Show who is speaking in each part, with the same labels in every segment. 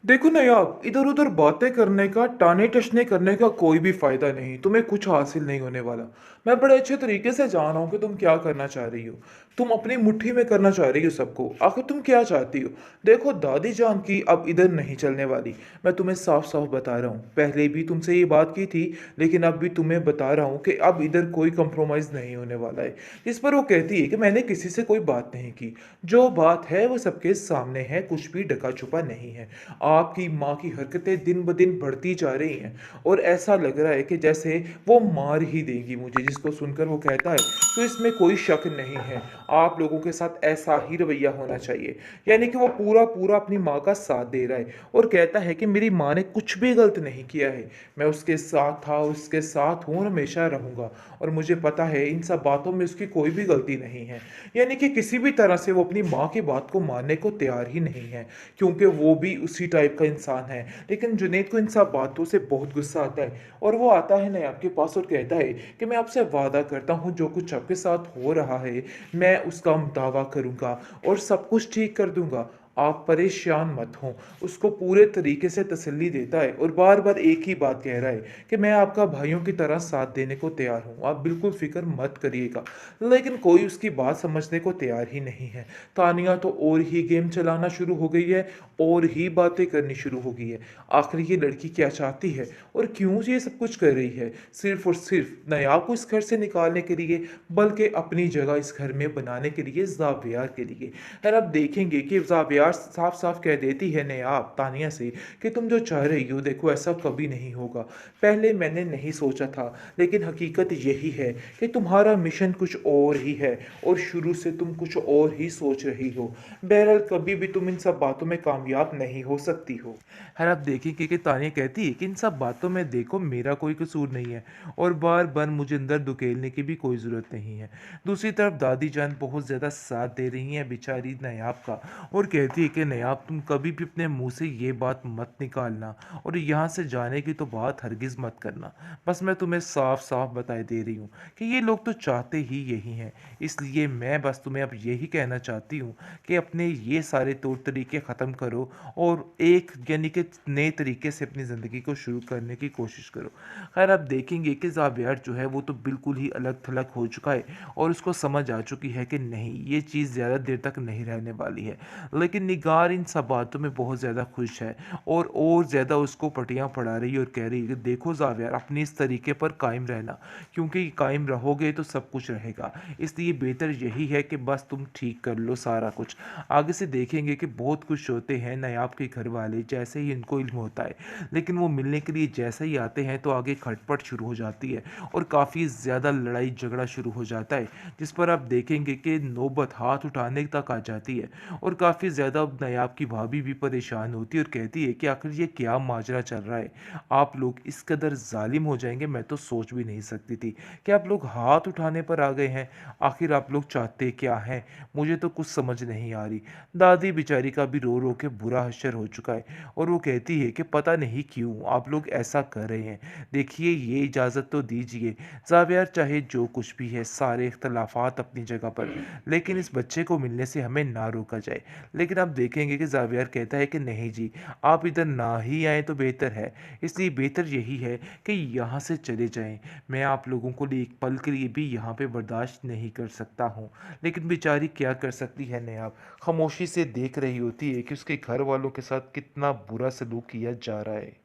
Speaker 1: देखो ना यार, इधर-उधर बातें करने का, टाने-टशने करने का कोई भी फ़ायदा नहीं, तुम्हें कुछ हासिल नहीं होने वाला। मैं बड़े अच्छे तरीके से जान रहा हूँ कि तुम क्या करना चाह रही हो। तुम अपनी मुट्ठी में करना चाह रही हो सबको, आखिर तुम क्या चाहती हो? देखो दादी जान की अब इधर नहीं चलने वाली, मैं तुम्हें साफ-साफ बता रहा हूँ। पहले भी तुमसे ये बात की थी, लेकिन अब भी तुम्हें बता रहा हूँ कि अब इधर कोई कॉम्प्रोमाइज़ नहीं होने वाला है। इस पर वो कहती है कि मैंने किसी से कोई बात नहीं की, जो बात है वो सबके सामने है, कुछ भी ढका-छुपा नहीं है। आपकी माँ की हरकतें दिन ब दिन बढ़ती जा रही हैं और ऐसा लग रहा है कि जैसे वो मार ही देगी मुझे, जिसको सुनकर वो कहता है तो इसमें कोई शक नहीं है, आप लोगों के साथ ऐसा ही रवैया होना चाहिए। यानी कि वो पूरा पूरा अपनी माँ का साथ दे रहा है और कहता है कि मेरी माँ ने कुछ भी गलत नहीं किया है, मैं उसके साथ था, उसके साथ हूँ और हमेशा रहूँगा और मुझे पता है इन सब बातों में उसकी कोई भी गलती नहीं है। यानी कि किसी भी तरह से वो अपनी माँ की बात को मानने को तैयार ही नहीं है, क्योंकि वो भी उसी टाइप का इंसान है। लेकिन जुनैद को इन सब बातों से बहुत गुस्सा आता है और वो आता है नयाब के पास और कहता है कि मैं आपसे वादा करता हूँ जो कुछ आपके साथ हो रहा है, मैं उसका दावा करूँगा और सब कुछ ठीक कर दूँगा। आप परेशान मत हों। उसको पूरे तरीके से तसल्ली देता है और बार-बार एक ही बात कह रहा है कि मैं आपका भाइयों की तरह साथ देने को तैयार हूँ, आप बिल्कुल फ़िक्र मत करिएगा। लेकिन कोई उसकी बात समझने को तैयार ही नहीं है। तानिया तो और ही गेम चलाना शुरू हो गई है और ही बातें करनी शुरू हो गई है। आखिर ये लड़की क्या चाहती है और क्यों ये सब कुछ कर रही है? सिर्फ़ और सिर्फ़ नयाब को इस घर से निकालने के लिए, बल्कि अपनी जगह इस घर में बनाने के लिए, ज़ावियार के लिए। और अब देखेंगे कि ज़ावियार साफ-साफ कह देती है नयाब तानिया से कि तुम जो चाह रही हो देखो ऐसा कभी नहीं होगा। पहले मैंने नहीं सोचा था, लेकिन हकीकत यही है कि तुम्हारा मिशन कुछ और ही है और शुरू से तुम कुछ और ही सोच रही हो। बहरहाल कभी भी तुम इन सब बातों में कामयाब नहीं हो सकती हो। है आप देखेंगे कि तानिया कहती है कि इन सब बातों में देखो मेरा कोई कसूर नहीं है और बार बार मुझे अंदर धकेलने की भी कोई ज़रूरत नहीं है। दूसरी तरफ दादी जान बहुत ज़्यादा साथ दे रही हैं बेचारी नयाब का और कहती है कि नयाब तुम कभी भी अपने मुंह से ये बात मत निकालना और यहाँ से जाने की तो बात हरगिज़ मत करना। बस मैं तुम्हें साफ साफ बताए दे रही हूँ कि ये लोग तो चाहते ही यही हैं, इसलिए मैं बस तुम्हें अब यही कहना चाहती हूँ कि अपने ये सारे तौर तरीके ख़त्म करो और एक यानी कि नए तरीके से अपनी ज़िंदगी को शुरू करने की कोशिश करो। खैर आप देखेंगे कि ज़ावियार जो है वो तो बिल्कुल ही अलग थलग हो चुका है और उसको समझ आ चुकी है कि नहीं ये चीज़ ज़्यादा देर तक नहीं रहने वाली है। लेकिन निगार इन सब बातों में बहुत ज़्यादा खुश है और ज़्यादा उसको पटियाँ पढ़ा रही है और कह रही है कि देखो ज़ावियार अपनी इस तरीके पर कायम रहना, क्योंकि कायम रहोगे तो सब कुछ रहेगा। इसलिए बेहतर यही है कि बस तुम ठीक कर लो सारा कुछ। आगे से देखेंगे कि बहुत खुश होते हैं नायाब के घर वाले जैसे ही इनको इल्म होता है, लेकिन वो मिलने के लिए जैसे ही आते हैं तो आगे खटपट शुरू हो जाती है और काफ़ी ज़्यादा लड़ाई झगड़ा शुरू हो जाता है, जिस पर आप देखेंगे कि नौबत हाथ उठाने तक आ जाती है और काफ़ी ज़्यादा नायाब की भाभी भी परेशान होती है और कहती है कि आखिर ये क्या माजरा चल रहा है, आप लोग इस कदर जालिम हो जाएंगे मैं तो सोच भी नहीं सकती थी कि आप लोग हाथ उठाने पर आ गए हैं। आखिर आप लोग चाहते क्या हैं, मुझे तो कुछ समझ नहीं आ रही। दादी बेचारी का भी रो रो के बुरा हश्र हो चुका है और वो कहती है कि पता नहीं क्यों आप लोग ऐसा कर रहे हैं, देखिए ये इजाज़त तो दीजिए। ज़ावियार चाहे जो कुछ भी है सारे इख्तलाफात अपनी जगह पर, लेकिन इस बच्चे को मिलने से हमें ना रोका जाए। लेकिन आप देखेंगे कि ज़ावियार कहता है कि नहीं जी, आप इधर ना ही आए तो बेहतर है, इसलिए बेहतर यही है कि यहाँ से चले जाएं। मैं आप लोगों को लिए एक पल के लिए भी यहाँ पे बर्दाश्त नहीं कर सकता हूँ। लेकिन बेचारी क्या कर सकती है नयाब, खामोशी से देख रही होती है कि उसके घर वालों के साथ कितना बुरा सलूक किया जा रहा है।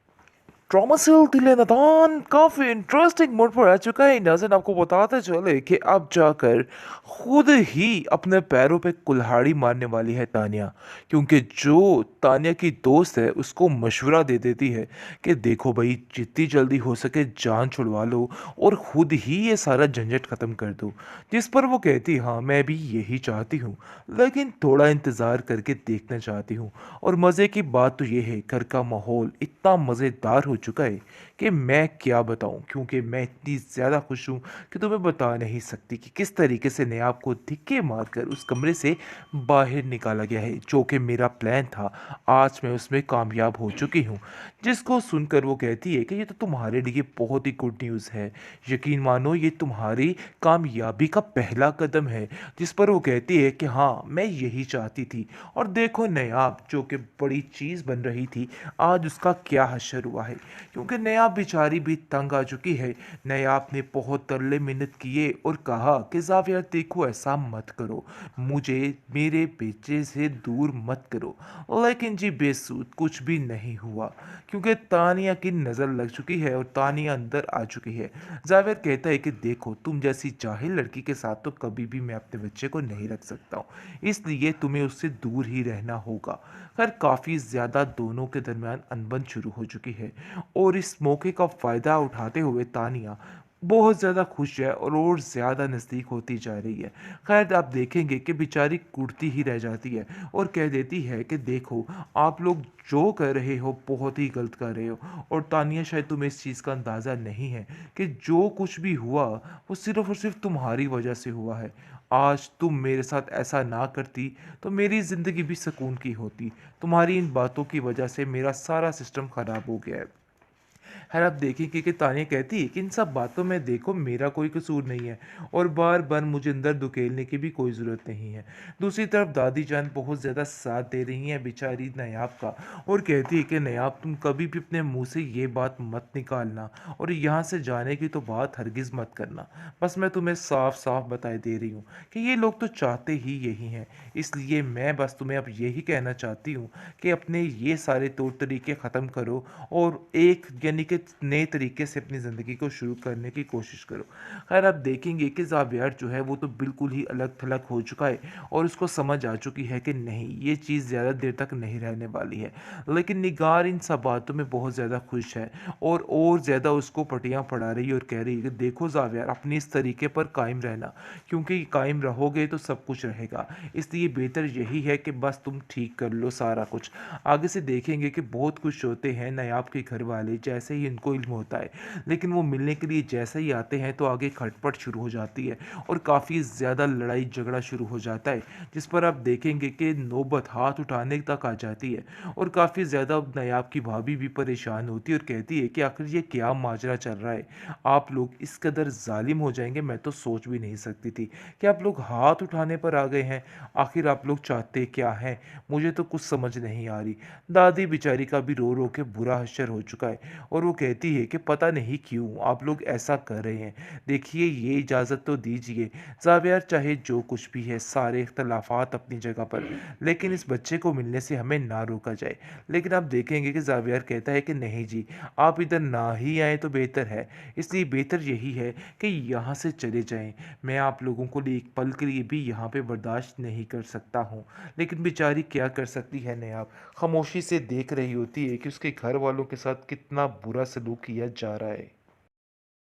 Speaker 1: ट्रॉमा सेल दिलेनादान काफ़ी इंटरेस्टिंग मोड पर आ चुका है। नाज़रीन आपको बताते चले कि अब जाकर खुद ही अपने पैरों पे कुल्हाड़ी मारने वाली है तानिया, क्योंकि जो तानिया की दोस्त है उसको मशवरा दे देती है कि देखो भाई जितनी जल्दी हो सके जान छुड़वा लो और खुद ही ये सारा झंझट ख़त्म कर दो। जिस पर वो कहती हाँ मैं भी यही चाहती हूँ, लेकिन थोड़ा इंतज़ार करके देखना चाहती हूँ। और मज़े की बात तो ये है घर का माहौल इतना मज़ेदार हो चुका है कि मैं क्या बताऊँ, क्योंकि मैं इतनी ज़्यादा खुश हूँ कि तुम्हें बता नहीं सकती कि किस तरीके से नयाब को धिक्के मारकर उस कमरे से बाहर निकाला गया है। जो कि मेरा प्लान था, आज मैं उसमें कामयाब हो चुकी हूँ। जिसको सुनकर वो कहती है कि ये तो तुम्हारे लिए बहुत ही गुड न्यूज़ है। यकीन मानो ये तुम्हारी कामयाबी का पहला कदम है। जिस पर वो कहती है कि हाँ, मैं यही चाहती थी। और देखो नायाब जो कि बड़ी चीज़ बन रही थी, आज उसका क्या हश्र हुआ है, क्योंकि नायाब बेचारी भी तंग आ चुकी है। नायाब ने बहुत तरले मिन्नत किए और कहा कि ज़ाविया देखो ऐसा मत करो, मुझे मेरे बेटे से दूर मत करो। लेकिन जी बेसूद कुछ भी नहीं हुआ, क्योंकि तानिया की नज़र लग चुकी है और तानिया अंदर आ चुकी है। जावेद कहता है कि देखो तुम जैसी जाहिल लड़की के साथ तो कभी भी मैं अपने बच्चे को नहीं रख सकता हूँ, इसलिए तुम्हें उससे दूर ही रहना होगा। खैर काफ़ी ज़्यादा दोनों के दरमियान अनबन शुरू हो चुकी है और इस मौके का फ़ायदा उठाते हुए तानिया बहुत ज़्यादा खुश है और ज़्यादा नज़दीक होती जा रही है। खैर आप देखेंगे कि बेचारी कुड़ती ही रह जाती है और कह देती है कि देखो आप लोग जो कर रहे हो बहुत ही गलत कर रहे हो, और तानिया शायद तुम्हें इस चीज़ का अंदाज़ा नहीं है कि जो कुछ भी हुआ वो सिर्फ़ और सिर्फ़ तुम्हारी वजह से हुआ है। आज तुम मेरे साथ ऐसा ना करती तो मेरी ज़िंदगी भी सुकून की होती। तुम्हारी इन बातों की वजह से मेरा सारा सिस्टम ख़राब हो गया है। खैर आप देखेंगे कि तानिया कहती है कि इन सब बातों में देखो मेरा कोई कसूर नहीं है और बार बार मुझे अंदर धकेलने की भी कोई ज़रूरत नहीं है। दूसरी तरफ दादी जान बहुत ज़्यादा साथ दे रही हैं बेचारी नायाब का और कहती है कि नायाब तुम कभी भी अपने मुंह से ये बात मत निकालना और यहाँ से जाने की तो बात हरगिज़ मत करना। बस मैं तुम्हें साफ साफ बताए दे रही हूँ कि ये लोग तो चाहते ही यही हैं, इसलिए मैं बस तुम्हें अब यही कहना चाहती हूँ कि अपने ये सारे तौर तरीके ख़त्म करो और एक यानी कि नए तरीके से अपनी ज़िंदगी को शुरू करने की कोशिश करो। खैर आप देखेंगे कि ज़ावियर जो है वो तो बिल्कुल ही अलग-थलग हो चुका है और उसको समझ आ चुकी है कि नहीं, ये चीज़ ज़्यादा देर तक नहीं रहने वाली है। लेकिन निगार इन सब बातों में बहुत ज़्यादा खुश है और ज़्यादा उसको पटियाँ पढ़ा रही है और कह रही है कि देखो ज़ावियर अपनी इस तरीके पर कायम रहना, क्योंकि कायम रहोगे तो सब कुछ रहेगा। इसलिए बेहतर यही है कि बस तुम ठीक कर लो सारा कुछ। आगे से देखेंगे कि बहुत खुश होते हैं नायाब के घर वाले जैसे ही इनको इल्म होता है, लेकिन वो मिलने के लिए जैसे ही आते हैं तो आगे खटपट शुरू हो जाती है और काफ़ी ज़्यादा लड़ाई झगड़ा शुरू हो जाता है, जिस पर आप देखेंगे कि नौबत हाथ उठाने तक आ जाती है और काफ़ी ज़्यादा नायाब की भाभी भी परेशान होती है और कहती है कि आखिर ये क्या माजरा चल रहा है, आप लोग इस कदर जालिम हो जाएंगे मैं तो सोच भी नहीं सकती थी कि आप लोग हाथ उठाने पर आ गए हैं। आखिर आप लोग चाहते क्या हैं, मुझे तो कुछ समझ नहीं आ रही। दादी बेचारी का भी रो रो के बुरा हश्र हो चुका है और वो कहती है कि पता नहीं क्यों आप लोग ऐसा कर रहे हैं। देखिए ये इजाज़त तो दीजिए ज़ावियर, चाहे जो कुछ भी है सारे इख्तलाफात अपनी जगह पर, लेकिन इस बच्चे को मिलने से हमें ना रोका जाए। लेकिन आप देखेंगे कि ज़ावियर कहता है कि नहीं जी, आप इधर ना ही आए तो बेहतर है, इसलिए बेहतर यही है कि यहाँ से चले जाएं। मैं आप लोगों को लिए एक पल के लिए भी यहाँ पे बर्दाश्त नहीं कर सकता हूँ। लेकिन बेचारी क्या कर सकती है नेहा, खामोशी से देख रही होती है कि उसके घर वालों के साथ कितना बुरा सलूक किया जा रहा है।